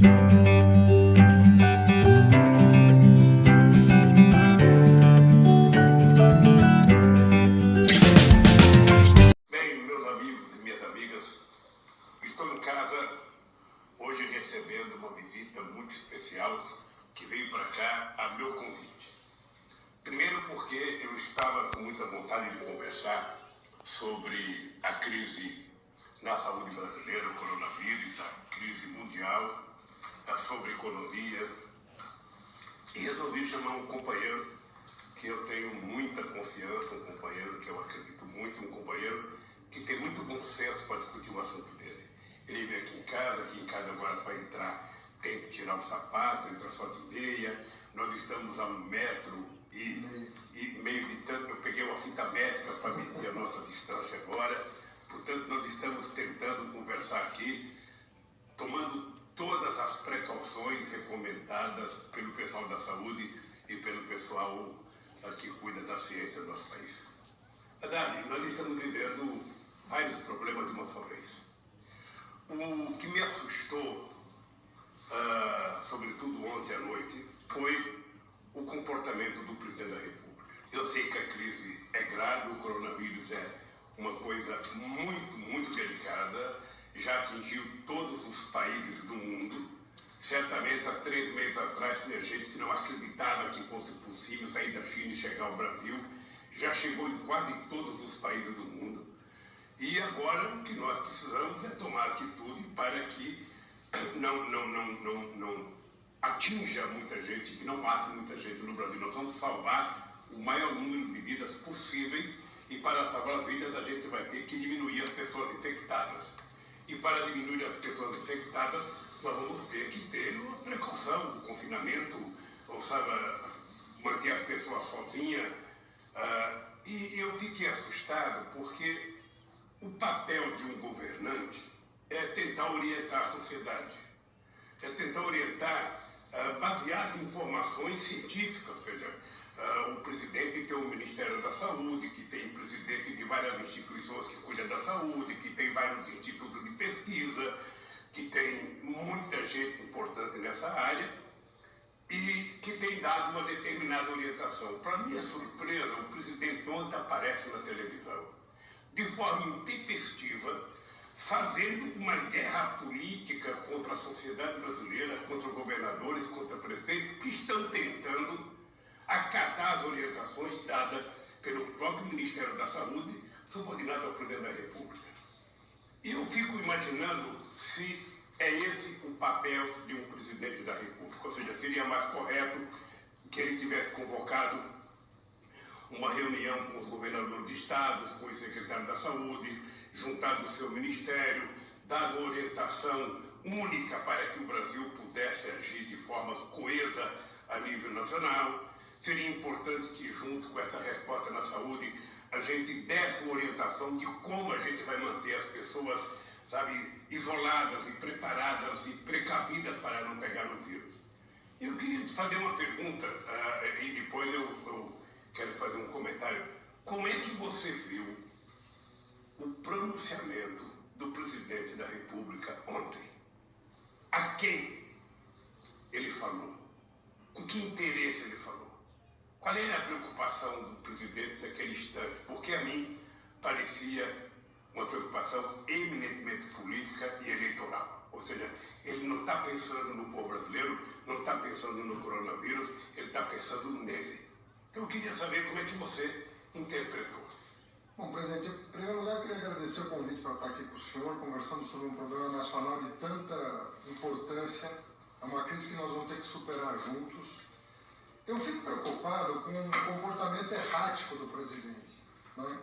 Bem, meus amigos e minhas amigas, estou em casa hoje recebendo uma visita muito especial que veio para cá a meu convite. Primeiro porque eu estava com muita vontade de conversar sobre a crise na saúde brasileira, o coronavírus, a crise mundial, sobre economia, e resolvi chamar um companheiro que eu tenho muita confiança, um companheiro que eu acredito muito, um companheiro que tem muito bom senso para discutir o assunto dele. Ele veio aqui em casa agora para entrar, tem que tirar o sapato, entra só de meia. Nós estamos a 1,5 metros de tanto. Eu peguei uma fita métrica para medir a nossa distância agora. Portanto, nós estamos tentando conversar aqui, tomando todas as precauções recomendadas pelo pessoal da saúde e pelo pessoal que cuida da ciência do nosso país. Haddad, nós estamos vivendo vários problemas de uma só vez. O que me assustou, sobretudo ontem à noite, foi o comportamento do presidente da República. Eu sei que a crise é grave, o coronavírus é uma coisa muito, muito delicada, já atingiu todos os países do mundo. Certamente, há 3 meses atrás, tinha gente que não acreditava que fosse possível sair da China e chegar ao Brasil. Já chegou em quase todos os países do mundo. E agora o que nós precisamos é tomar atitude para que não atinja muita gente, que não mate muita gente no Brasil. Nós vamos salvar o maior número de vidas possíveis, e para salvar a vida da gente vai ter que diminuir as pessoas infectadas. E para diminuir as pessoas infectadas, nós vamos ter que ter uma precaução, o confinamento, ou sabe, manter as pessoas sozinhas. E eu fiquei assustado porque o papel de um governante é tentar orientar a sociedade, é tentar orientar baseado em informações científicas, ou seja, o presidente tem o Ministério da Saúde, que tem presidente de várias instituições que cuidam da saúde, que tem vários institutos de pesquisa, que tem muita gente importante nessa área e que tem dado uma determinada orientação. Para minha surpresa, o presidente ontem aparece na televisão de forma intempestiva, fazendo uma guerra política contra a sociedade brasileira, contra governadores, contra prefeitos, que estão tentando acatar as orientações dadas pelo próprio Ministério da Saúde, subordinado ao presidente da República. E eu fico imaginando se é esse o papel de um presidente da República, ou seja, seria mais correto que ele tivesse convocado uma reunião com os governadores de estados, com o secretário da Saúde, juntado o seu ministério, dado orientação única para que o Brasil pudesse agir de forma coesa a nível nacional. Seria importante que, junto com essa resposta na saúde, a gente desse uma orientação de como a gente vai manter as pessoas, sabe, isoladas e preparadas e precavidas para não pegar o vírus. Eu queria te fazer uma pergunta, e depois eu quero fazer um comentário. Como é que você viu o pronunciamento do presidente da República ontem? A quem ele falou? Com que interesse ele falou? Qual era a preocupação do presidente naquele instante? Porque a mim parecia uma preocupação eminentemente política e eleitoral. Ou seja, ele não está pensando no povo brasileiro, não está pensando no coronavírus, ele está pensando nele. Então eu queria saber como é que você interpretou. Bom, presidente, em primeiro lugar eu queria agradecer o convite para estar aqui com o senhor, conversando sobre um problema nacional de tanta importância, é uma crise que nós vamos ter que superar juntos. Eu fico preocupado com o comportamento errático do presidente, né?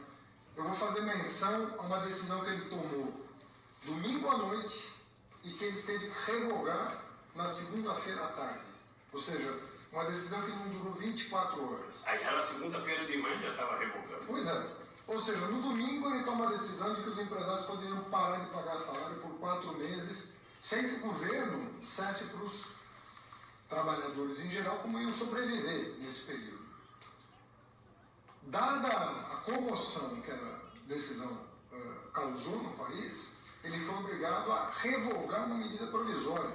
Eu vou fazer menção a uma decisão que ele tomou domingo à noite e que ele teve que revogar na segunda-feira à tarde. Ou seja, uma decisão que não durou 24 horas. Aí ela segunda-feira de manhã já estava revogando. Pois é. Ou seja, no domingo ele toma a decisão de que os empresários poderiam parar de pagar salário por 4 meses, sem que o governo dissesse para os trabalhadores em geral como iam sobreviver nesse período. Dada a comoção que a decisão causou no país, ele foi obrigado a revogar uma medida provisória,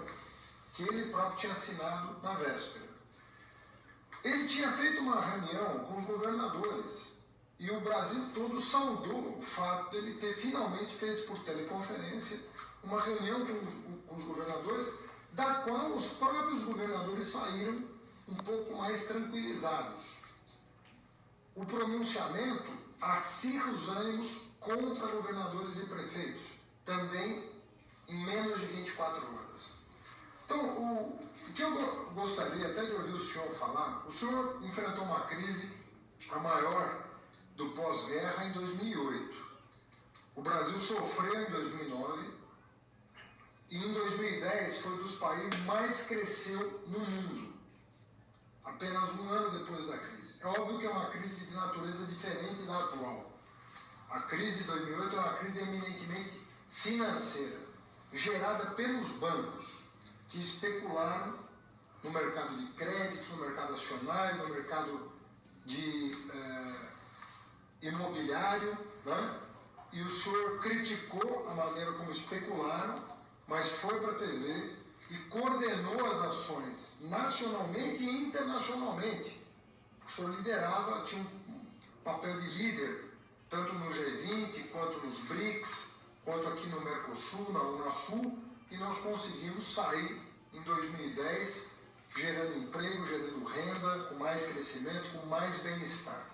que ele próprio tinha assinado na véspera. Ele tinha feito uma reunião com os governadores e o Brasil todo saudou o fato de ele ter finalmente feito por teleconferência uma reunião com os governadores, da qual os próprios governadores saíram um pouco mais tranquilizados. O pronunciamento acirra os ânimos contra governadores e prefeitos, também em menos de 24 horas. Então, o que eu gostaria até de ouvir o senhor falar, o senhor enfrentou uma crise, a maior do pós-guerra, em 2008. O Brasil sofreu em 2009 e em 2010 foi dos países mais cresceu no mundo, apenas um ano depois da crise. É óbvio que é uma crise de natureza diferente da atual. A crise de 2008 é uma crise eminentemente financeira, gerada pelos bancos, que especularam no mercado de crédito, no mercado acionário, no mercado de imobiliário, né? E o senhor criticou a maneira como especularam, mas foi para a TV e coordenou as ações nacionalmente e internacionalmente. O senhor liderava, tinha um papel de líder, tanto no G20, quanto nos BRICS, quanto aqui no Mercosul, na Unasul, e nós conseguimos sair em 2010 gerando emprego, gerando renda, com mais crescimento, com mais bem-estar.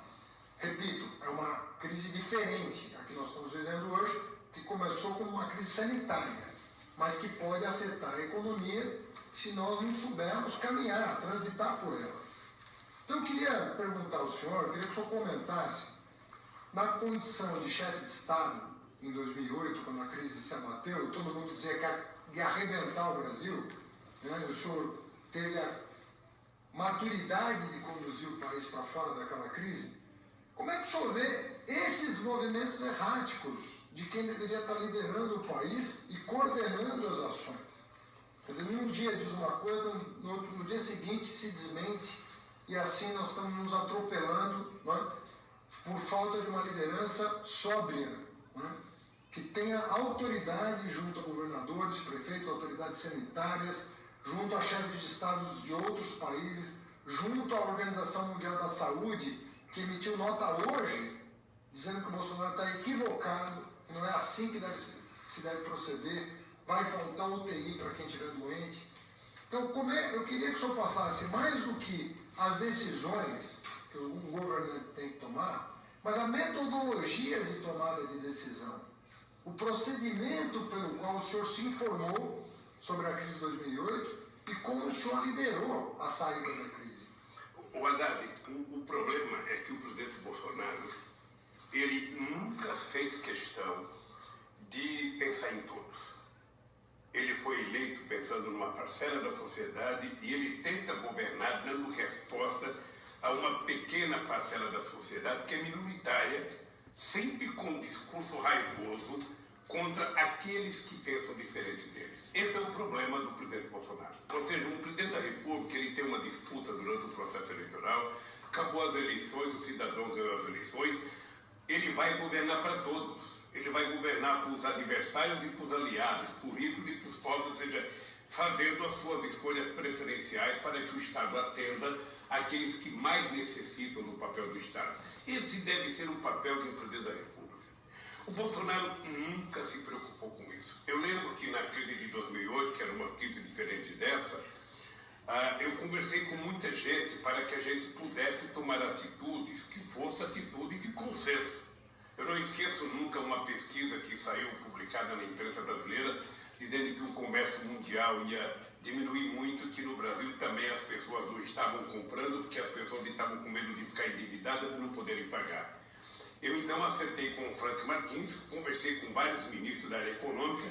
Repito, é uma crise diferente a que nós estamos vivendo hoje, que começou como uma crise sanitária, mas que pode afetar a economia se nós não soubermos caminhar, transitar por ela. Então eu queria perguntar ao senhor, eu queria que o senhor comentasse, na condição de chefe de Estado, em 2008, quando a crise se abateu, e todo mundo dizia que ia arrebentar o Brasil, né? O senhor teve a maturidade de conduzir o país para fora daquela crise. Como é que o senhor vê esses movimentos erráticos de quem deveria estar liderando o país e coordenando as ações? Quer dizer, num dia diz uma coisa, no dia seguinte se desmente, e assim nós estamos nos atropelando, né, por falta de uma liderança sóbria, né, que tenha autoridade junto a governadores, prefeitos, autoridades sanitárias, junto a chefes de estados de outros países, junto à Organização Mundial da Saúde, que emitiu nota hoje, dizendo que o Bolsonaro está equivocado, que não é assim que se deve proceder, vai faltar UTI para quem estiver doente. Então, eu queria que o senhor passasse mais do que as decisões que o governante tem que tomar, mas a metodologia de tomada de decisão, o procedimento pelo qual o senhor se informou sobre a crise de 2008 e como o senhor liderou a saída da crise. O Haddad, o problema é que o presidente Bolsonaro, ele nunca fez questão de pensar em todos. Ele foi eleito pensando numa parcela da sociedade e ele tenta governar dando resposta a uma pequena parcela da sociedade que é minoritária, sempre com um discurso raivoso contra aqueles que pensam diferente deles. Esse é o problema do presidente Bolsonaro. Ou seja, um presidente da República, ele tem uma disputa durante o processo eleitoral, acabou as eleições, o cidadão ganhou as eleições, ele vai governar para todos. Ele vai governar para os adversários e para os aliados, para os ricos e para os pobres, ou seja, fazendo as suas escolhas preferenciais para que o Estado atenda aqueles que mais necessitam do papel do Estado. Esse deve ser o papel de um presidente da República. O Bolsonaro nunca se preocupou com isso. Eu lembro que na crise de 2008, que era uma crise diferente dessa, eu conversei com muita gente para que a gente pudesse tomar atitudes que fossem atitudes de consenso. Eu não esqueço nunca uma pesquisa que saiu publicada na imprensa brasileira, dizendo que o comércio mundial ia diminuir muito, que no Brasil também as pessoas não estavam comprando, porque as pessoas estavam com medo de ficar endividadas e não poderem pagar. Eu então acertei com o Frank Martins, conversei com vários ministros da área econômica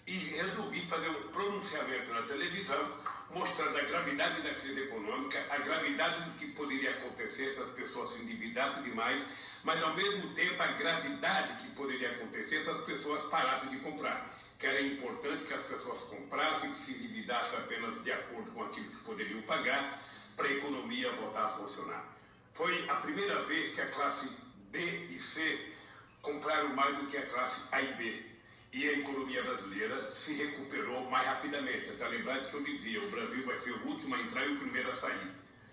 e resolvi fazer um pronunciamento na televisão, mostrando a gravidade da crise econômica, a gravidade do que poderia acontecer se as pessoas se endividassem demais, mas ao mesmo tempo a gravidade que poderia acontecer se as pessoas parassem de comprar. Que era importante que as pessoas comprassem, que se endividassem apenas de acordo com aquilo que poderiam pagar, para a economia voltar a funcionar. Foi a primeira vez que a classe D e C compraram mais do que a classe A e B. e a economia brasileira se recuperou mais rapidamente. Você está lembrado que eu dizia, o Brasil vai ser o último a entrar e o primeiro a sair.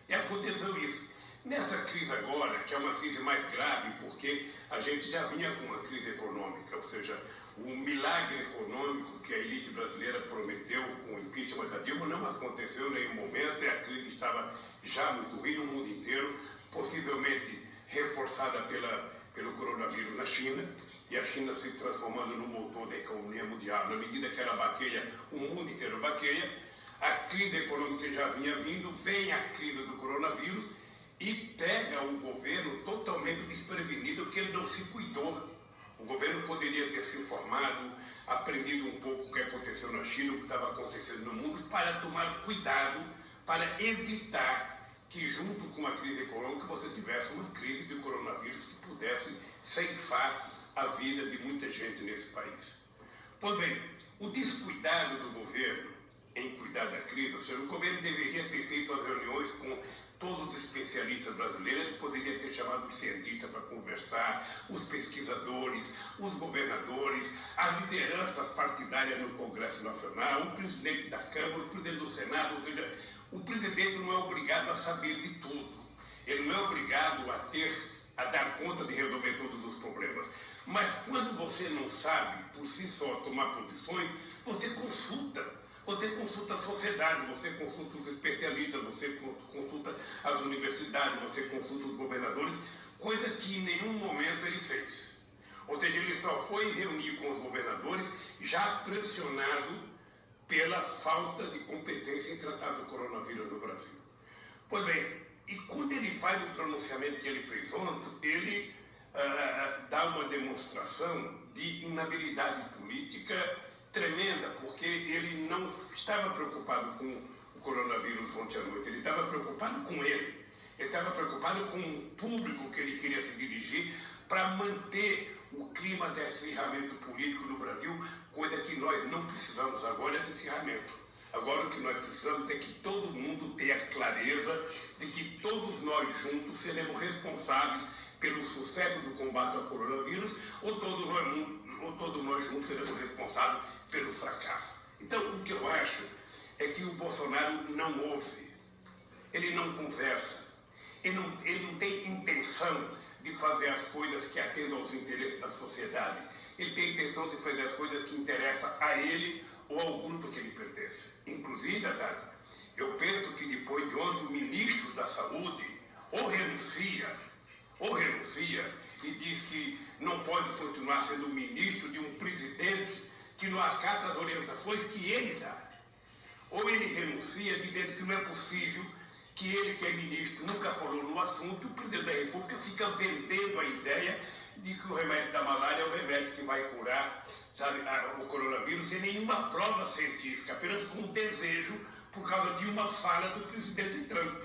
E aconteceu isso. Nessa crise agora, que é uma crise mais grave, porque a gente já vinha com uma crise econômica, ou seja, o milagre econômico que a elite brasileira prometeu com o impeachment da Dilma não aconteceu em nenhum momento, e a crise estava já muito ruim no mundo inteiro, possivelmente reforçada pelo coronavírus na China, e a China se transformando no motor da economia mundial. Na medida que ela baqueia, o mundo inteiro baqueia, a crise econômica já vinha vindo, vem a crise do coronavírus e pega o governo totalmente desprevenido, porque ele não se cuidou. O governo poderia ter se informado, aprendido um pouco o que aconteceu na China, o que estava acontecendo no mundo, para tomar cuidado, para evitar que, junto com a crise econômica, você tivesse uma crise de coronavírus que pudesse ceifar a vida de muita gente nesse país. Pois bem, o descuidado do governo em cuidar da crise, ou seja, o governo deveria ter feito as reuniões com todos os especialistas brasileiros, poderia ter chamado os cientistas para conversar, os pesquisadores, os governadores, as lideranças partidárias no Congresso Nacional, o presidente da Câmara, o presidente do Senado, ou seja, o presidente não é obrigado a saber de tudo. Ele não é obrigado a dar conta de resolver todos os problemas. Mas quando você não sabe, por si só, tomar posições, você consulta. Você consulta a sociedade, você consulta os especialistas, você consulta as universidades, você consulta os governadores, coisa que em nenhum momento ele fez. Ou seja, ele só foi reunir com os governadores já pressionado pela falta de competência em tratar do coronavírus no Brasil. Pois bem, e quando ele faz o pronunciamento que ele fez ontem, ele dá uma demonstração de inabilidade política tremenda, porque ele não estava preocupado com o coronavírus ontem à noite, ele estava preocupado com ele. Ele estava preocupado com o público que ele queria se dirigir para manter o clima de acirramento político no Brasil, coisa que nós não precisamos agora de acirramento. Agora o que nós precisamos é que todo mundo tenha clareza de que todos nós juntos seremos responsáveis pelo sucesso do combate ao coronavírus, ou todos nós juntos seremos responsáveis pelo fracasso. Então, o que eu acho é que o Bolsonaro não ouve, ele não conversa, ele não tem intenção de fazer as coisas que atendam aos interesses da sociedade. Ele tem intenção de fazer as coisas que interessam a ele ou ao grupo que ele pertence. Inclusive, Haddad, eu penso que depois de onde o ministro da Saúde ou renuncia e diz que não pode continuar sendo ministro de um presidente que não acata as orientações que ele dá. Ou ele renuncia dizendo que não é possível que ele, que é ministro, nunca falou no assunto, o presidente da República fica vendendo a ideia de que o remédio da malária é o remédio que vai curar, sabe, o coronavírus, sem nenhuma prova científica, apenas com desejo por causa de uma fala do presidente Trump.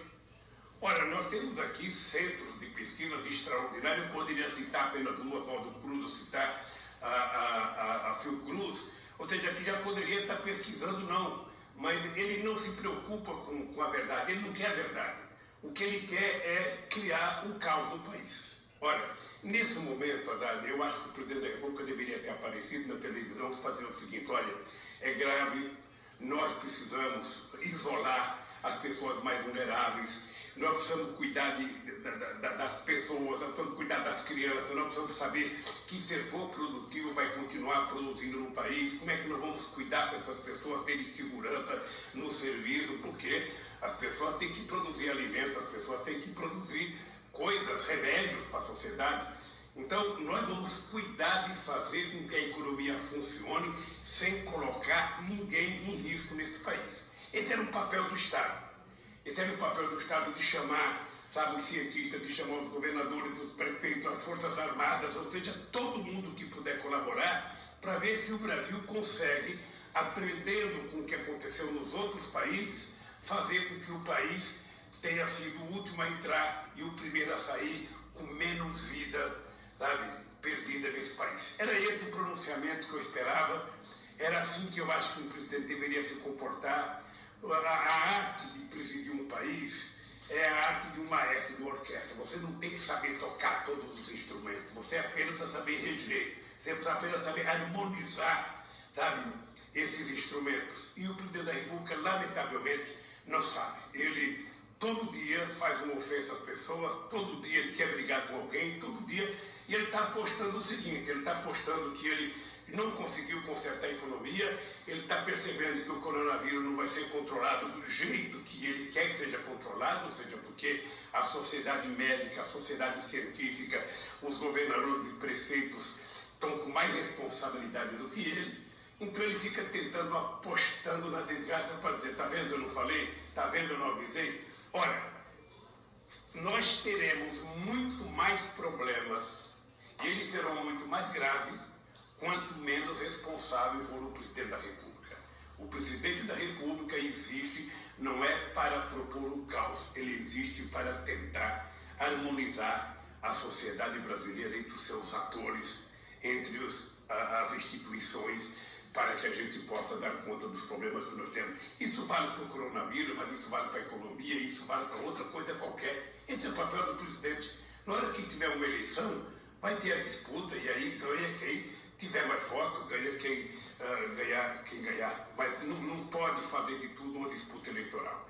Ora, nós temos aqui centros de pesquisa de extraordinário, eu poderia citar apenas uma, Oswaldo Cruz, ou citar a Fiocruz, ou seja, aqui já poderia estar pesquisando, não, mas ele não se preocupa com a verdade, ele não quer a verdade. O que ele quer é criar um caos no país. Ora, nesse momento, Haddad, eu acho que o presidente da República deveria ter aparecido na televisão para dizer o seguinte: olha, é grave, nós precisamos isolar as pessoas mais vulneráveis, nós precisamos cuidar das pessoas, nós precisamos cuidar das crianças, nós precisamos saber que setor produtivo vai continuar produzindo no país, como é que nós vamos cuidar para essas pessoas terem segurança no serviço, porque as pessoas têm que produzir alimentos, as pessoas têm que produzir coisas, remédios para a sociedade. Então, nós vamos cuidar de fazer com que a economia funcione sem colocar ninguém em risco nesse país. Esse era o papel do Estado. Esse era o papel do Estado, de chamar, sabe, os cientistas, de chamar os governadores, os prefeitos, as forças armadas, ou seja, todo mundo que puder colaborar para ver se o Brasil consegue, aprendendo com o que aconteceu nos outros países, fazer com que o país tenha sido o último a entrar e o primeiro a sair com menos vida, sabe, perdida nesse país. Era esse o pronunciamento que eu esperava, era assim que eu acho que um presidente deveria se comportar. A arte de presidir um país é a arte de um maestro de uma orquestra. Você não tem que saber tocar todos os instrumentos, você apenas precisa saber reger. Você precisa apenas saber harmonizar, sabe, esses instrumentos. E o presidente da República, lamentavelmente, não sabe. Ele todo dia faz uma ofensa às pessoas, todo dia ele quer brigar com alguém, todo dia. E ele está apostando o seguinte, ele está apostando que ele não conseguiu consertar a economia, ele está percebendo que o coronavírus não vai ser controlado do jeito que ele quer que seja controlado, ou seja, porque a sociedade médica, a sociedade científica, os governadores e prefeitos estão com mais responsabilidade do que ele. Então ele fica tentando, apostando na desgraça para dizer, tá vendo, eu não falei? Tá vendo, eu não avisei? Olha, nós teremos muito mais problemas, e eles serão muito mais graves, quanto menos responsável for o presidente da República. O presidente da República existe não é para propor o caos, ele existe para tentar harmonizar a sociedade brasileira entre os seus atores, entre as instituições, para que a gente possa dar conta dos problemas que nós temos. Isso vale para o coronavírus, mas isso vale para a economia, isso vale para outra coisa qualquer. Esse é o papel do presidente. Na hora que tiver uma eleição, vai ter a disputa e aí ganha quem tiver mais votos, ganha quem ganhar. Mas não pode fazer de tudo uma disputa eleitoral.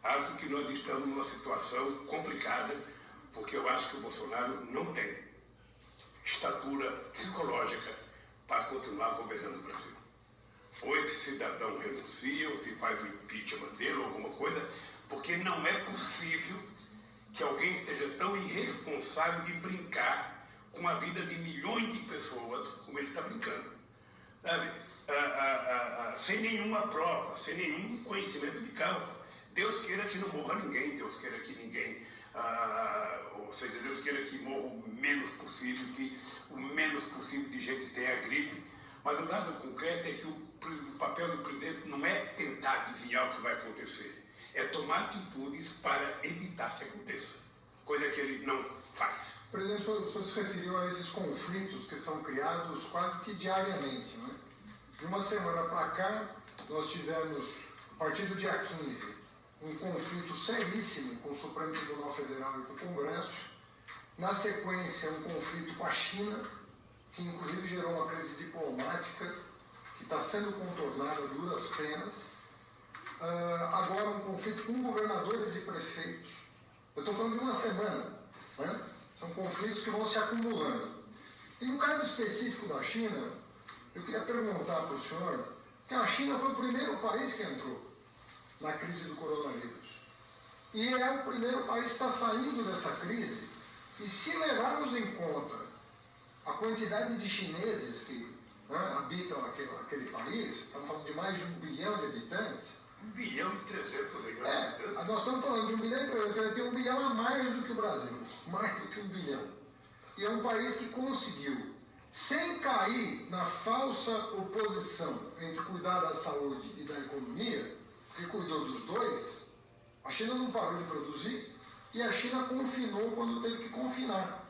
Acho que nós estamos numa situação complicada, porque eu acho que o Bolsonaro não tem estatura psicológica para continuar governando o Brasil. Ou esse cidadão renuncia, ou se faz o impeachment dele, ou alguma coisa, porque não é possível que alguém esteja tão irresponsável de brincar com a vida de milhões de pessoas como ele está brincando. Sabe? Sem nenhuma prova, sem nenhum conhecimento de causa. Deus queira que não morra ninguém, Deus queira que ninguém... ou seja, Deus queira que morra o menos possível, que o menos possível de gente tenha gripe. Mas o dado concreto é que o papel do presidente não é tentar adivinhar o que vai acontecer, é tomar atitudes para evitar que aconteça, coisa que ele não faz. Presidente, o senhor se referiu a esses conflitos que são criados quase que diariamente, não é? De uma semana para cá, nós tivemos, a partir do dia 15, um conflito seríssimo com o Supremo Tribunal Federal e com o Congresso. Na sequência, um conflito com a China, que inclusive gerou uma crise diplomática que está sendo contornada a duras penas. Agora, um conflito com governadores e prefeitos. Eu estou falando de uma semana, né? São conflitos que vão se acumulando. E no caso específico da China, eu queria perguntar para o senhor, que a China foi o primeiro país que entrou na crise do coronavírus. E é o primeiro país que está saindo dessa crise. E se levarmos em conta a quantidade de chineses que habitam aquele país, estamos falando de mais de 1 bilhão de habitantes. 1,3 bilhão. Nós estamos falando de 1,3 bilhão, tem 1 bilhão a mais do que o Brasil, mais do que 1 bilhão. E é um país que conseguiu, sem cair na falsa oposição entre cuidar da saúde e da economia, que cuidou dos dois. A China não parou de produzir e a China confinou quando teve que confinar.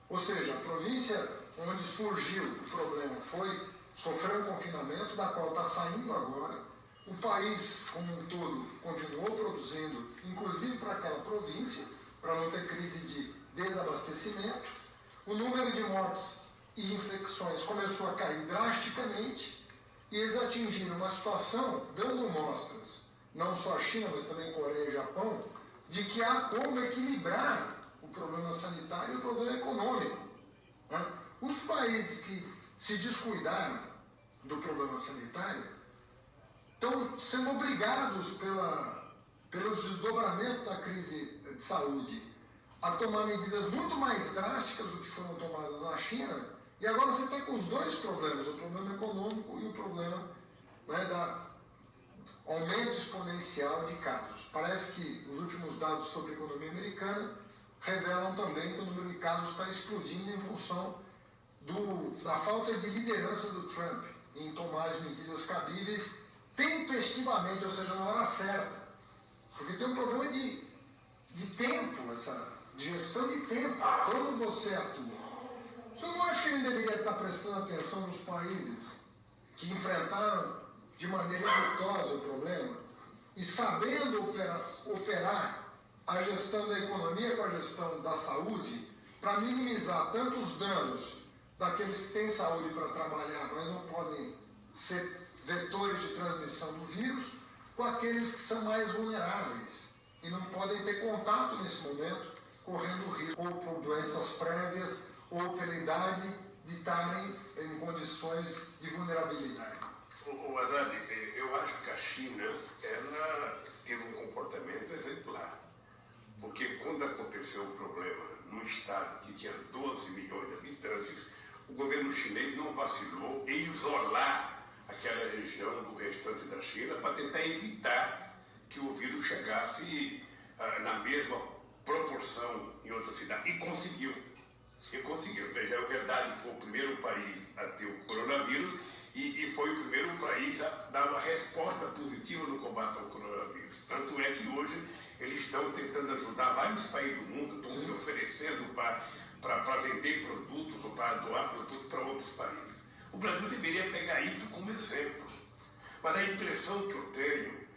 Ou seja, a província onde surgiu o problema sofreu um confinamento, da qual está saindo agora. O país, como um todo, continuou produzindo, inclusive para aquela província, para não ter crise de desabastecimento. O número de mortes e infecções começou a cair drasticamente e eles atingiram uma situação, dando mostras, não só a China, mas também Coreia e Japão, de que há como equilibrar o problema sanitário e o problema econômico. Né? Os países que se descuidaram do problema sanitário estão sendo obrigados pelos desdobramentos da crise de saúde a tomar medidas muito mais drásticas do que foram tomadas na China. E agora você está com os dois problemas, o problema econômico e o problema do aumento exponencial de casos. Parece que os últimos dados sobre a economia americana revelam também que o número de casos está explodindo em função da falta de liderança do Trump em tomar as medidas cabíveis tempestivamente, ou seja, na hora certa. Porque tem um problema de tempo, de gestão de tempo, como você atua. O senhor não acha que ele deveria estar prestando atenção nos países que enfrentaram de maneira exitosa o problema e sabendo operar a gestão da economia com a gestão da saúde para minimizar tanto os danos daqueles que têm saúde para trabalhar, mas não podem ser vetores de transmissão do vírus, com aqueles que são mais vulneráveis e não podem ter contato nesse momento, correndo risco ou por doenças prévias ou pela idade de estarem em condições de vulnerabilidade. Haddad, eu acho que a China ela teve um comportamento exemplar, porque quando aconteceu o problema no estado que tinha 12 milhões de habitantes, o governo chinês não vacilou em isolar aquela região do restante da China para tentar evitar que o vírus chegasse na mesma proporção em outra cidade. E conseguiu. E conseguiu. Veja, é verdade que foi o primeiro país a ter o coronavírus e foi o primeiro país a dar uma resposta positiva no combate ao coronavírus. Tanto é que hoje eles estão tentando ajudar vários países do mundo, estão se oferecendo para vender produtos ou para doar produtos para outros países. O Brasil deveria pegar isso como exemplo. Mas a impressão que eu tenho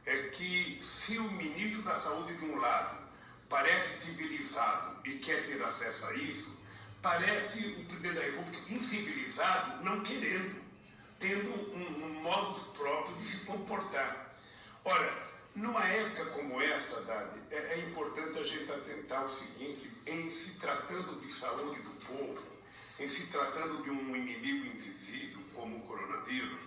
é que se o ministro da Saúde de um lado parece civilizado e quer ter acesso a isso, parece o presidente da República incivilizado, não querendo, tendo um modus próprio de se comportar. Ora, numa época como essa, Haddad, é importante a gente atentar ao seguinte: em se tratando de saúde do povo, em se tratando de um inimigo invisível como o coronavírus,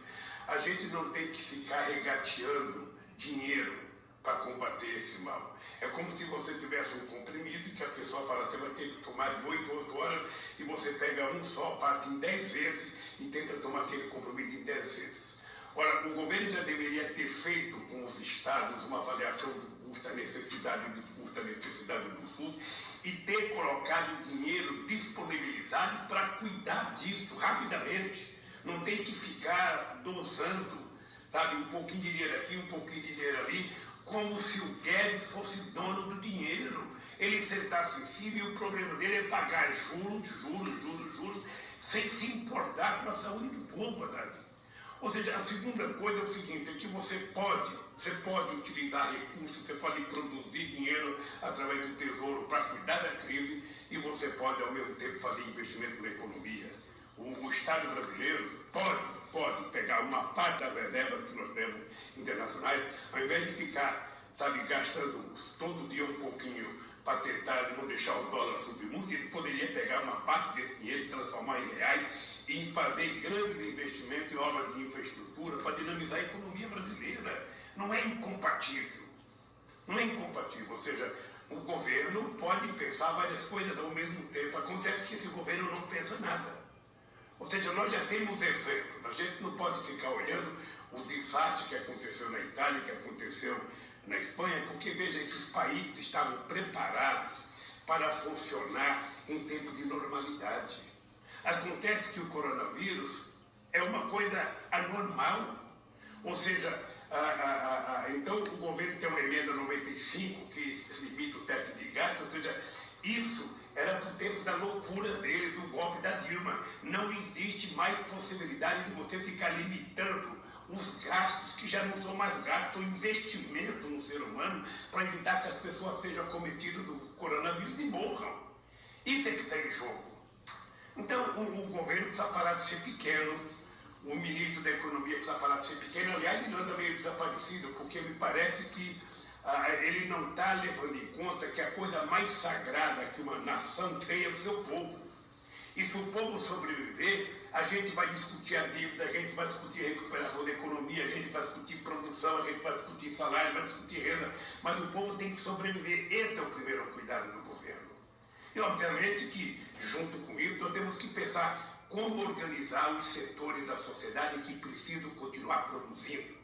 a gente não tem que ficar regateando dinheiro para combater esse mal. É como se você tivesse um comprimido que a pessoa fala, você vai ter que tomar de 8 a 8 horas e você pega um só, parte em 10 vezes e tenta tomar aquele comprimido em 10 vezes. Ora, o governo já deveria ter feito com os estados uma avaliação do custo-necessidade do SUS e ter colocado dinheiro disponibilizado para cuidar disso rapidamente. Não tem que ficar dosando, sabe, um pouquinho de dinheiro aqui, um pouquinho de dinheiro ali, como se o Guedes fosse dono do dinheiro. Ele sentasse em cima e o problema dele é pagar juros, sem se importar com a saúde do povo, Haddad. Ou seja, a segunda coisa é o seguinte, é que você pode utilizar recursos, você pode produzir dinheiro através do Tesouro para cuidar da crise e você pode, ao mesmo tempo, fazer investimento na economia. O Estado brasileiro pode pegar uma parte das reservas que nós temos internacionais, ao invés de ficar, sabe, gastando todo dia um pouquinho para tentar não deixar o dólar subir muito, ele poderia pegar uma parte desse dinheiro e transformar em reais e fazer grandes investimentos em obras de infraestrutura para dinamizar a economia brasileira. Não é incompatível. Não é incompatível. Ou seja, o governo pode pensar várias coisas ao mesmo tempo. Acontece que esse governo não pensa nada. Ou seja, nós já temos exemplos. A gente não pode ficar olhando o desastre que aconteceu na Itália, que aconteceu na Espanha, porque, veja, esses países estavam preparados para funcionar em tempo de normalidade. Acontece que o coronavírus é uma coisa anormal. Ou seja, então o governo tem uma emenda 95 que limita o teto de gasto, ou seja, isso era para o tempo da loucura dele, do golpe da Dilma. Não existe mais possibilidade de você ficar limitando os gastos que já não são mais gastos, o investimento no ser humano para evitar que as pessoas sejam acometidas do coronavírus e morram. Isso é que está em jogo. Então, o governo precisa parar de ser pequeno, o ministro da Economia precisa parar de ser pequeno. Aliás, ele anda meio desaparecido, porque me parece que ele não está levando em conta que a coisa mais sagrada que uma nação tem é o seu povo. E se o povo sobreviver, a gente vai discutir a dívida, a gente vai discutir a recuperação da economia, a gente vai discutir produção, a gente vai discutir salário, vai discutir renda, mas o povo tem que sobreviver. Esse é o primeiro cuidado do governo. E, obviamente, que, junto com isso, nós temos que pensar como organizar os setores da sociedade que precisam continuar produzindo.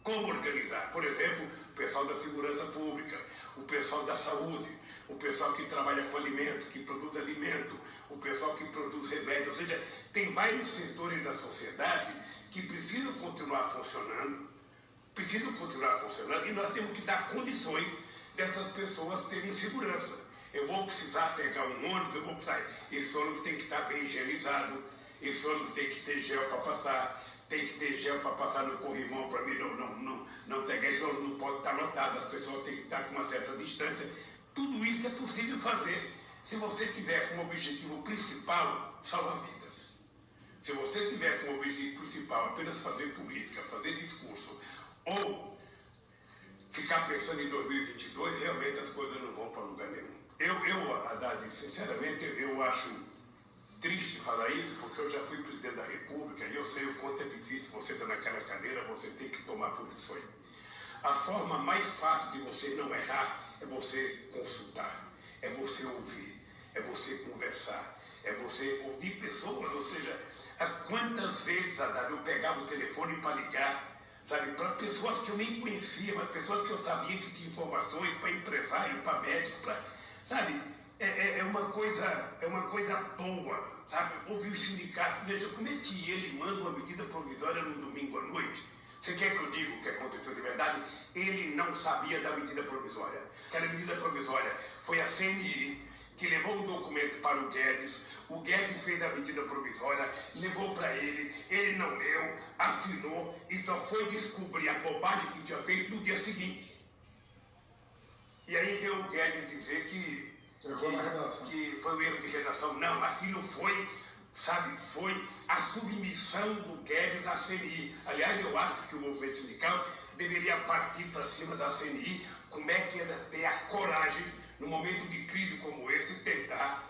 Como organizar? Por exemplo, o pessoal da segurança pública, o pessoal da saúde, o pessoal que trabalha com alimento, que produz alimento, o pessoal que produz remédio. Ou seja, tem vários setores da sociedade que precisam continuar funcionando, e nós temos que dar condições dessas pessoas terem segurança. Eu vou precisar pegar um ônibus, eu vou precisar. Esse ônibus tem que estar bem higienizado, esse ônibus tem que ter gel para passar, tem que ter gel para passar no corrimão para mim não pegar. Esse ônibus não pode estar lotado, as pessoas têm que estar com uma certa distância. Tudo isso é possível fazer. se você tiver como objetivo principal salvar vidas, se você tiver como objetivo principal apenas fazer política, fazer discurso, ou ficar pensando em 2022, realmente as coisas não vão para lugar nenhum. Eu, Haddad, sinceramente, eu acho triste falar isso, porque eu já fui presidente da República e eu sei o quanto é difícil você estar naquela cadeira, você tem que tomar posições. A forma mais fácil de você não errar é você consultar, é você ouvir, é você conversar, é você ouvir pessoas, ou seja, quantas vezes, Haddad, eu pegava o telefone para ligar, sabe, para pessoas que eu nem conhecia, mas pessoas que eu sabia que tinham informações, para empresário, para médico, para, sabe, é uma coisa boa, sabe, ouvir o sindicato, veja, como é que ele manda uma medida provisória no domingo à noite? Você quer que eu diga o que aconteceu de verdade? Ele não sabia da medida provisória. Aquela medida provisória foi a CNI que levou o documento para o Guedes fez a medida provisória, levou para ele não leu, assinou e só foi descobrir a bobagem que tinha feito no dia seguinte. E aí veio o Guedes dizer que foi um erro de redação. Não, aquilo foi, sabe, foi a submissão do Guedes à CNI. Aliás, eu acho que o movimento sindical deveria partir para cima da CNI, como é que ela ter a coragem, num momento de crise como esse, tentar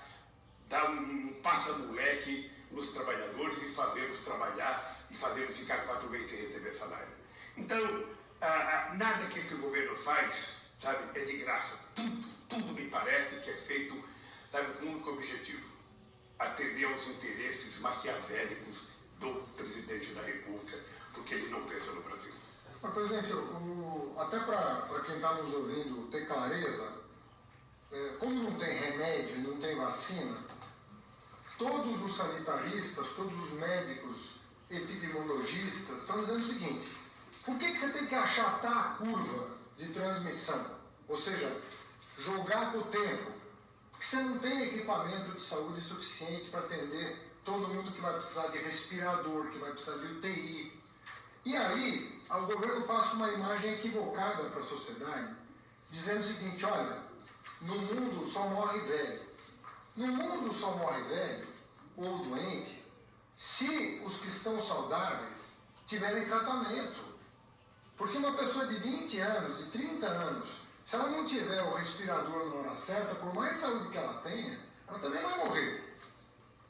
dar um passa-moleque nos trabalhadores e fazê-los trabalhar e fazê-los ficar 4 meses sem receber salário. Então, nada que esse governo faz, sabe, é de graça. Tudo me parece que é feito, sabe, com um único objetivo: atender aos interesses maquiavélicos do presidente da República, porque ele não pensa no Brasil. Mas, presidente, até para quem está nos ouvindo ter clareza, como não tem remédio, não tem vacina, todos os sanitaristas, todos os médicos, epidemiologistas estão dizendo o seguinte: por que você tem que achatar a curva de transmissão? Ou seja, jogar com o tempo. Porque você não tem equipamento de saúde suficiente para atender todo mundo que vai precisar de respirador, que vai precisar de UTI. E aí, o governo passa uma imagem equivocada para a sociedade, dizendo o seguinte: olha, no mundo só morre velho. No mundo só morre velho ou doente se os que estão saudáveis tiverem tratamento. Porque uma pessoa de 20 anos, de 30 anos, se ela não tiver o respirador na hora certa, por mais saúde que ela tenha, ela também vai morrer.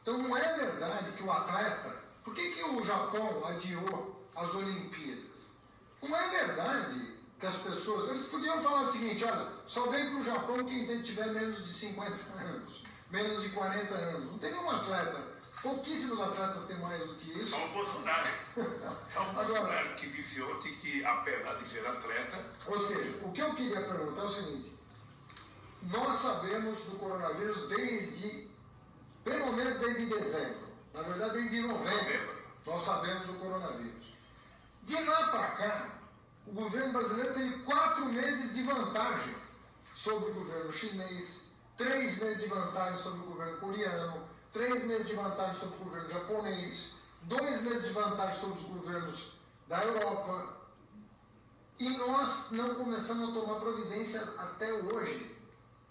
Então não é verdade que o atleta... Por que o Japão adiou as Olimpíadas? Não é verdade que as pessoas... Eles podiam falar o seguinte: olha, só vem para o Japão quem tiver menos de 50 anos, menos de 40 anos. Não tem nenhum atleta. Pouquíssimos atletas têm mais do que isso. Só o Bolsonaro. Só o Bolsonaro que viciou, que apesar de ser atleta... Ou seja, o que eu queria perguntar é o seguinte: nós sabemos do coronavírus pelo menos desde dezembro. Na verdade, desde novembro, nós sabemos do coronavírus. De lá para cá, o governo brasileiro teve 4 meses de vantagem sobre o governo chinês, 3 meses de vantagem sobre o governo coreano, 3 meses de vantagem sobre o governo japonês, 2 meses de vantagem sobre os governos da Europa. E nós não começamos a tomar providências até hoje.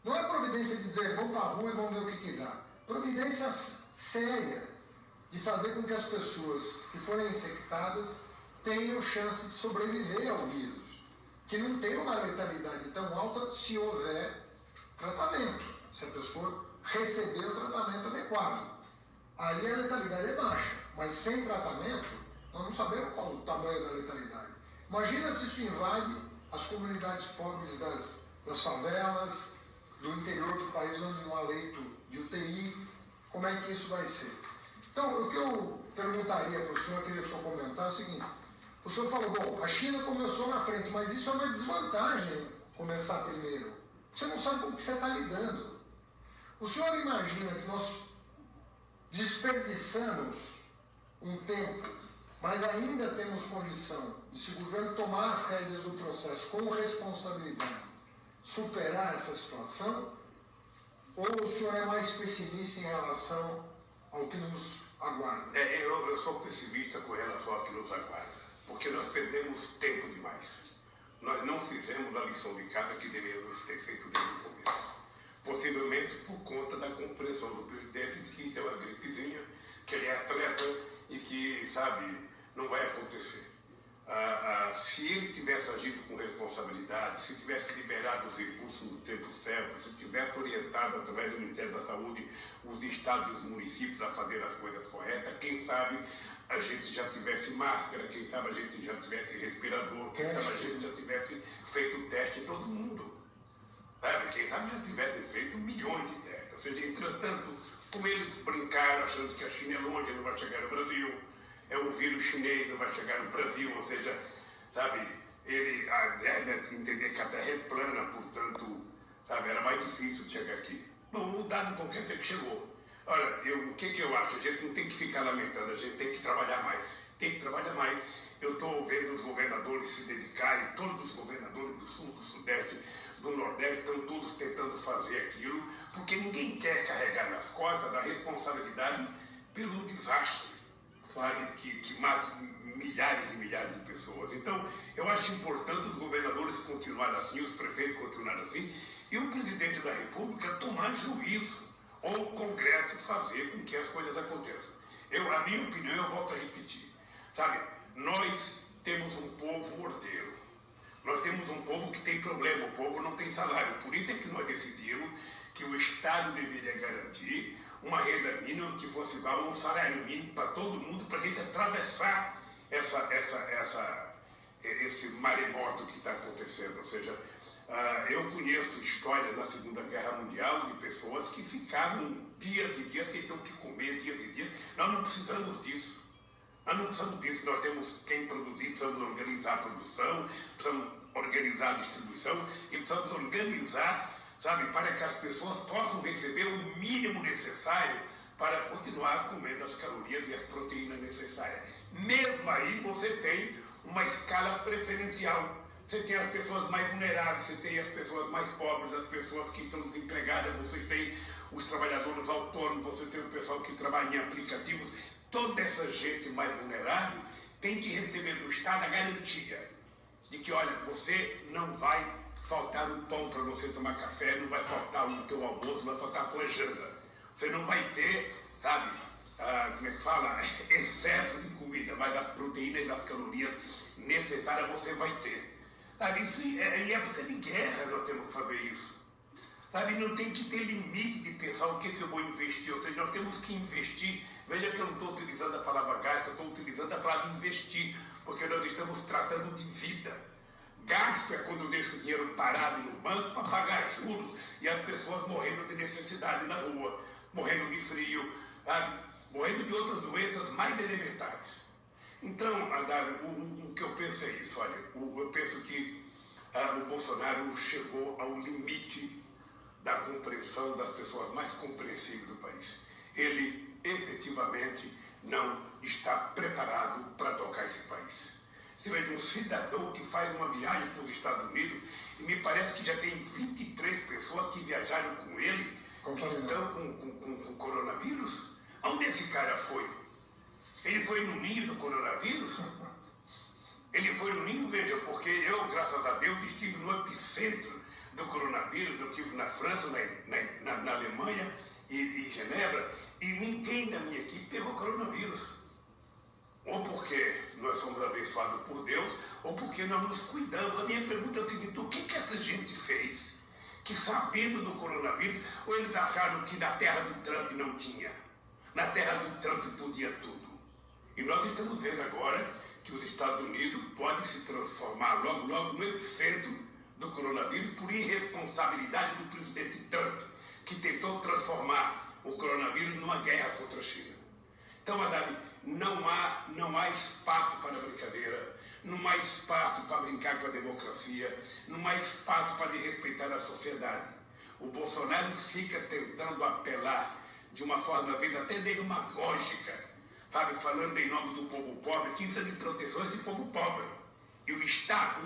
Não é providência de dizer vamos para a rua e vamos ver o que dá. Providência séria de fazer com que as pessoas que forem infectadas tenham chance de sobreviver ao vírus, que não tem uma letalidade tão alta se houver tratamento, se a pessoa receber o tratamento adequado. Aí a letalidade é baixa, mas sem tratamento nós não sabemos qual o tamanho da letalidade. Imagina se isso invade as comunidades pobres das favelas, do interior do país onde não há leito de UTI, como é que isso vai ser? Então, o que eu perguntaria para o senhor, queria que o senhor comentar, é o seguinte: o senhor falou, bom, a China começou na frente, mas isso é uma desvantagem começar primeiro. Você não sabe com o que você está lidando. O senhor imagina que nós desperdiçamos um tempo, mas ainda temos condição de, se o governo tomar as rédeas do processo com responsabilidade, superar essa situação? Ou o senhor é mais pessimista em relação ao que nos aguarda? Eu sou pessimista com relação ao que nos aguarda, porque nós perdemos tempo demais. Nós não fizemos a lição de casa que deveríamos ter feito desde o começo. possivelmente por conta da compreensão do presidente de que isso é uma gripezinha, que ele é atleta e que, sabe, não vai acontecer. Se ele tivesse agido com responsabilidade, se tivesse liberado os recursos no tempo certo, se tivesse orientado através do Ministério da Saúde os estados e os municípios a fazer as coisas corretas, quem sabe a gente já tivesse máscara, quem sabe a gente já tivesse respirador, quem sabe a gente já tivesse feito teste em todo mundo. Sabe? Quem sabe já tivesse feito milhões de testes. Ou seja, entretanto, como eles brincaram achando que a China é longe, não vai chegar no Brasil, é um vírus chinês, não vai chegar no Brasil, ou seja, sabe, ele deve entender que a Terra é plana, portanto, sabe, era mais difícil de chegar aqui. Bom, o dado concreto é que chegou. Olha, o que eu acho? A gente não tem que ficar lamentando, a gente tem que trabalhar mais. Tem que trabalhar mais. Eu estou vendo os governadores se dedicarem, todos os governadores do Sul, do Sudeste, do Nordeste, estão todos tentando fazer aquilo, porque ninguém quer carregar nas costas a responsabilidade pelo desastre, sabe, que mata milhares e milhares de pessoas. Então, eu acho importante os governadores continuarem assim, os prefeitos continuarem assim, e o presidente da República tomar juízo, ou o Congresso fazer com que as coisas aconteçam. A minha opinião, eu volto a repetir, sabe, nós temos um povo ordeiro, nós temos um povo que tem problema, o povo não tem salário, por isso é que nós decidimos que o Estado deveria garantir uma renda mínima que fosse igual a um salário mínimo para todo mundo, para a gente atravessar esse maremoto que está acontecendo. Ou seja, eu conheço histórias da Segunda Guerra Mundial de pessoas que ficavam dias e dias sem ter o que comer, dias e dias. Nós não precisamos disso. Nós não precisamos disso. Nós temos quem produzir, precisamos organizar a produção, precisamos organizar a distribuição e precisamos organizar, sabe, para que as pessoas possam receber o mínimo necessário para continuar comendo as calorias e as proteínas necessárias. Mesmo aí você tem uma escala preferencial. Você tem as pessoas mais vulneráveis, você tem as pessoas mais pobres, as pessoas que estão desempregadas, você tem os trabalhadores autônomos, você tem o pessoal que trabalha em aplicativos. Toda essa gente mais vulnerável tem que receber do Estado a garantia de que, olha, você não vai faltar o pão para você tomar café, não vai faltar o teu almoço, não vai faltar a tua janta. Você não vai ter, sabe, como é que fala, excesso de comida, mas as proteínas e as calorias necessárias você vai ter. Sabe, isso em época de guerra nós temos que fazer isso. Sabe, não tem que ter limite de pensar o que eu vou investir, ou seja, nós temos que investir. Veja que eu não estou utilizando a palavra gasto, eu estou utilizando a palavra investir, porque nós estamos tratando de vida. Gasto é quando eu deixo o dinheiro parado no banco para pagar juros e as pessoas morrendo de necessidade na rua, morrendo de frio, sabe? Morrendo de outras doenças mais elementares. Então, Haddad, o que eu penso é isso, olha, eu penso que o Bolsonaro chegou ao limite da compreensão das pessoas mais compreensíveis do país. Ele efetivamente não está preparado para tocar esse país. Você veja um cidadão que faz uma viagem para os Estados Unidos e me parece que já tem 23 pessoas que viajaram com ele que estão com coronavírus. Onde esse cara foi? Ele foi no ninho do coronavírus? Ele foi no ninho, veja, porque eu, graças a Deus, estive no epicentro do coronavírus. Eu estive na França, na Alemanha e Genebra, e ninguém da minha equipe pegou coronavírus. Ou porque nós somos abençoados por Deus, ou porque nós nos cuidamos. A minha pergunta é o seguinte: o que essa gente fez que, sabendo do coronavírus, ou eles acharam que na terra do Trump não tinha? Na terra do Trump podia tudo. E nós estamos vendo agora que os Estados Unidos podem se transformar logo, logo no epicentro do coronavírus por irresponsabilidade do presidente Trump, que tentou transformar o coronavírus numa guerra contra a China. Então, Haddad, não há espaço para brincadeira, não há espaço para brincar com a democracia, não há espaço para desrespeitar a sociedade. O Bolsonaro fica tentando apelar de uma forma, às vezes, até demagógica, sabe, falando em nome do povo pobre, que precisa de proteções de povo pobre. E o Estado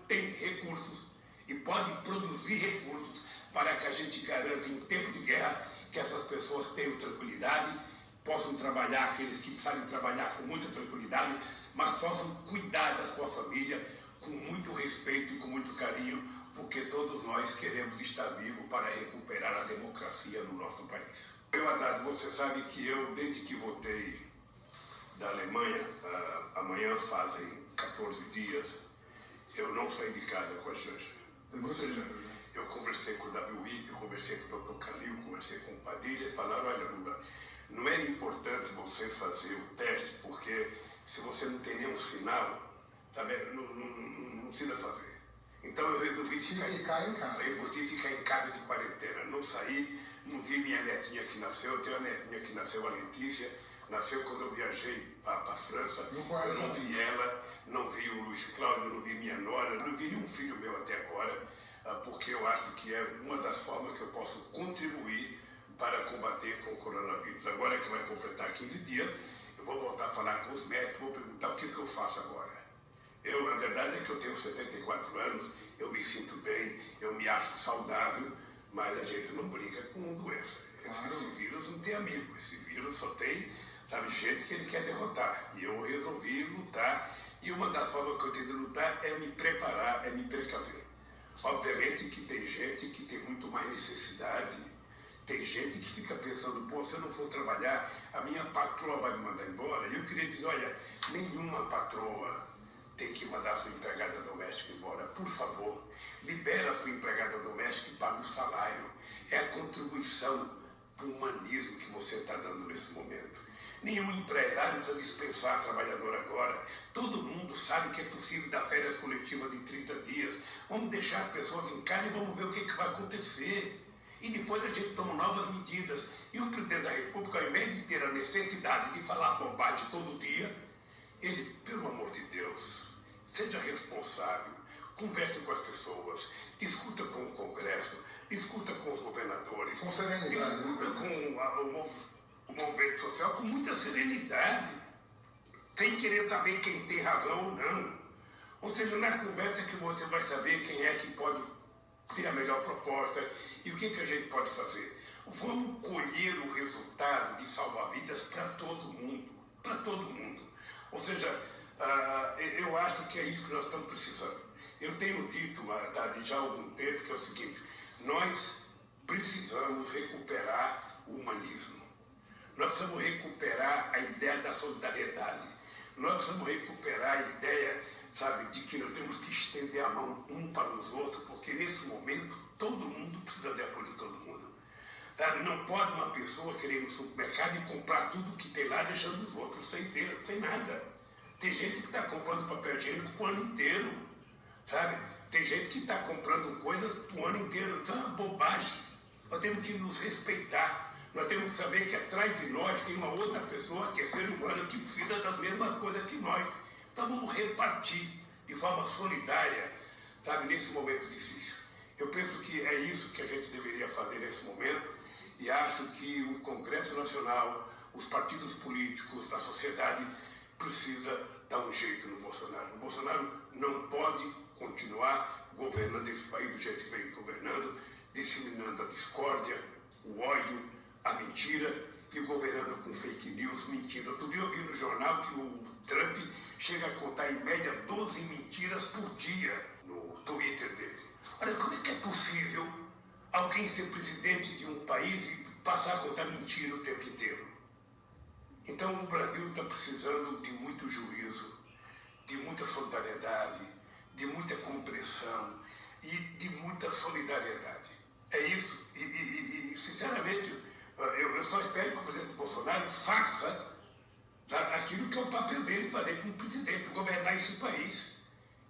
tem recursos e pode produzir recursos para que a gente garanta, em tempo de guerra, que essas pessoas tenham tranquilidade, possam trabalhar, aqueles que precisarem trabalhar com muita tranquilidade, mas possam cuidar da sua família com muito respeito e com muito carinho, porque todos nós queremos estar vivos para recuperar a democracia no nosso país. Eu, Haddad, você sabe que eu, desde que voltei da Alemanha, amanhã fazem 14 dias, eu não saí de casa com a Janja. Ou seja, eu conversei com o Davi Wip, conversei com o Dr. Calil, conversei com o Padilha e falaram, olha, Lula, não é importante você fazer o teste, porque se você não tem nenhum sinal, sabe, não precisa fazer. Então eu resolvi ficar em casa. Eu resolvi ficar em casa de quarentena, não saí, não vi minha netinha que nasceu, eu tenho uma netinha que nasceu, a Letícia, nasceu quando eu viajei para a França, eu não vi ela, não vi o Luiz Cláudio, não vi minha nora, não vi nenhum filho meu até agora, porque eu acho que é uma das formas que eu posso contribuir para combater com o coronavírus. Agora que vai completar 15 dias, eu vou voltar a falar com os médicos, vou perguntar o que eu faço agora. A verdade é que eu tenho 74 anos, eu me sinto bem, eu me acho saudável, mas a gente não brinca com doença. Esse vírus não tem amigo, esse vírus só tem, sabe, gente que ele quer derrotar. E eu resolvi lutar, e uma das formas que eu tenho de lutar é me preparar, é me precaver. Obviamente que tem gente que tem muito mais necessidade, tem gente que fica pensando, pô, se eu não for trabalhar, a minha patroa vai me mandar embora. E eu queria dizer, olha, nenhuma patroa tem que mandar a sua empregada doméstica embora. Por favor, libera a sua empregada doméstica e paga o salário. É a contribuição para o humanismo que você está dando nesse momento. Nenhum empresário precisa dispensar trabalhador agora. Todo mundo sabe que é possível dar férias coletivas de 30 dias. Vamos deixar as pessoas em casa e vamos ver o que vai acontecer. E depois a gente toma novas medidas. E o presidente da República, ao invés de ter a necessidade de falar bobagem todo dia, ele, pelo amor de Deus, seja responsável, converse com as pessoas, discuta com o Congresso, discuta com os governadores, com serenidade, discuta com o movimento social com muita serenidade, sem querer saber quem tem razão ou não. Ou seja, na conversa que você vai saber quem é que pode ter a melhor proposta e o que a gente pode fazer. Vamos colher o resultado de salvar vidas para todo mundo, para todo mundo. Ou seja, eu acho que é isso que nós estamos precisando. Eu tenho dito já há algum tempo que é o seguinte, nós precisamos recuperar o humanismo. Nós precisamos recuperar a ideia da solidariedade. Nós precisamos recuperar a ideia, sabe, de que nós temos que estender a mão um para os outros, porque nesse momento todo mundo precisa de apoio de todo mundo. Sabe? Não pode uma pessoa querer ir no supermercado e comprar tudo que tem lá, deixando os outros sem nada. Tem gente que está comprando papel higiênico o ano inteiro, sabe? Tem gente que está comprando coisas o ano inteiro. Isso é uma bobagem. Nós temos que nos respeitar. Nós temos que saber que atrás de nós tem uma outra pessoa que é ser humano, que precisa das mesmas coisas que nós. Então vamos repartir de forma solidária, sabe, nesse momento difícil. Eu penso que é isso que a gente deveria fazer nesse momento e acho que o Congresso Nacional, os partidos políticos, a sociedade precisa dar um jeito no Bolsonaro. O Bolsonaro não pode continuar governando esse país do jeito que vem governando, disseminando a discórdia, o ódio, a mentira e governando com fake news, mentindo. Outro dia eu vi no jornal que o Trump chega a contar em média 12 mentiras por dia no Twitter dele. Olha, como é que é possível alguém ser presidente de um país e passar a contar mentira o tempo inteiro? Então o Brasil está precisando de muito juízo, de muita solidariedade, de muita compreensão e de muita solidariedade. É isso. E sinceramente, eu só espero que o presidente Bolsonaro faça aquilo que é o papel dele, fazer como presidente, governar esse país.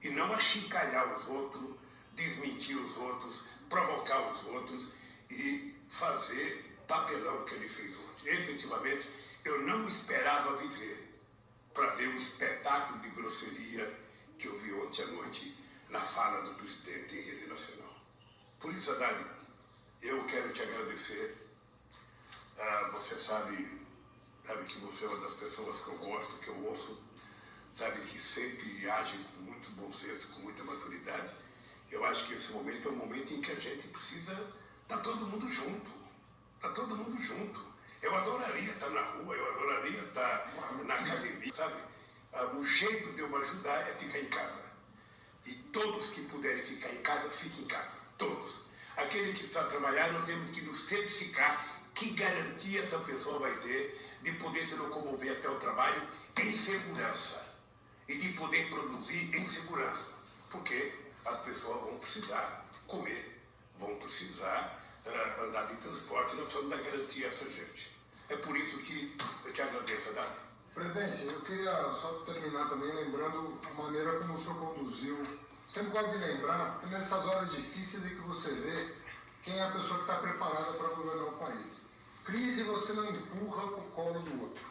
E não achincalhar os outros, desmentir os outros, provocar os outros e fazer papelão que ele fez ontem. Efetivamente, eu não esperava viver para ver o espetáculo de grosseria que eu vi ontem à noite na fala do presidente em rede nacional. Por isso, Haddad, eu quero te agradecer. Você sabe que você é uma das pessoas que eu gosto, que eu ouço, sabe, que sempre age com muito bom senso, com muita maturidade. Eu acho que esse momento é um momento em que a gente precisa estar todo mundo junto. Está todo mundo junto. Eu adoraria estar na rua, eu adoraria estar na academia, sabe? O jeito de eu ajudar é ficar em casa. E todo todos que puderem ficar em casa, fiquem em casa. Todos. Aquele que precisa trabalhar, nós temos que nos certificar que garantia essa pessoa vai ter de poder se locomover até o trabalho em segurança e de poder produzir em segurança. Porque as pessoas vão precisar comer, vão precisar andar de transporte, nós precisamos dar garantia a essa gente. É por isso que eu te agradeço, Haddad. Presidente, eu queria só terminar também lembrando a maneira como o senhor conduziu. Sempre gosto de lembrar que nessas horas difíceis é que você vê quem é a pessoa que está preparada para governar o país. Crise você não empurra para o colo do outro.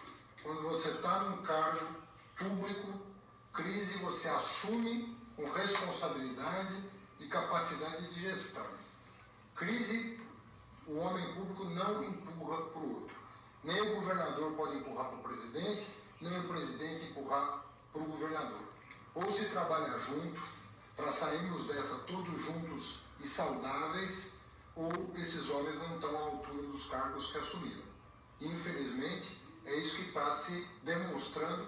Quando você está num cargo público, crise você assume com responsabilidade e capacidade de gestão. Crise, o homem público não empurra para o outro. Nem o governador pode empurrar para o presidente, nem o presidente empurrar para o governador. Ou se trabalha junto, para sairmos dessa todos juntos e saudáveis, ou esses homens não estão à altura dos cargos que assumiram. Infelizmente, é isso que está se demonstrando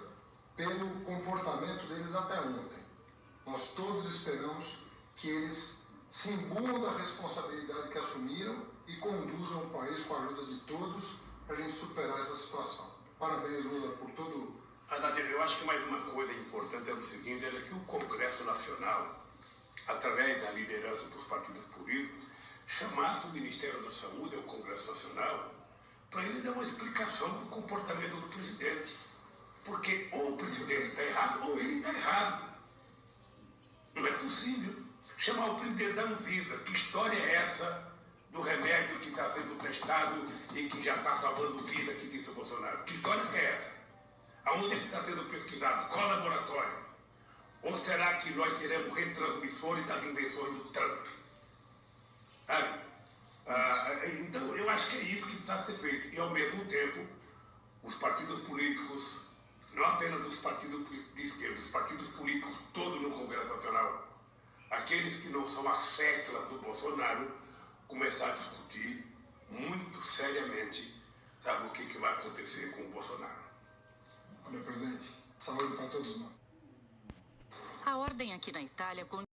pelo comportamento deles até ontem. Nós todos esperamos que eles se imbuam da responsabilidade que assumiram e conduzam o país com a ajuda de todos para a gente superar essa situação. Parabéns, Lula, por tudo. Haddad, eu acho que mais uma coisa importante é o seguinte, era que o Congresso Nacional, através da liderança dos partidos políticos, chamasse o Ministério da Saúde, o Congresso Nacional, para ele dar uma explicação do comportamento do presidente. Porque ou o presidente está errado, ou ele está errado. Não é possível chamar o presidente da Anvisa. Que história é essa do remédio que está sendo testado e que já está salvando vida, que disse o Bolsonaro? Que história que é essa? Aonde é que está sendo pesquisado? Qual laboratório? Ou será que nós seremos retransmissores das invenções do Trump? Sabe? Então, eu acho que é isso que precisa ser feito. E, ao mesmo tempo, os partidos políticos, não apenas os partidos de esquerda, os partidos políticos todos no Congresso Nacional, aqueles que não são a sécula do Bolsonaro, começar a discutir muito seriamente, sabe, o que vai acontecer com o Bolsonaro. Olha, presidente, saúde para todos nós. A ordem aqui na Itália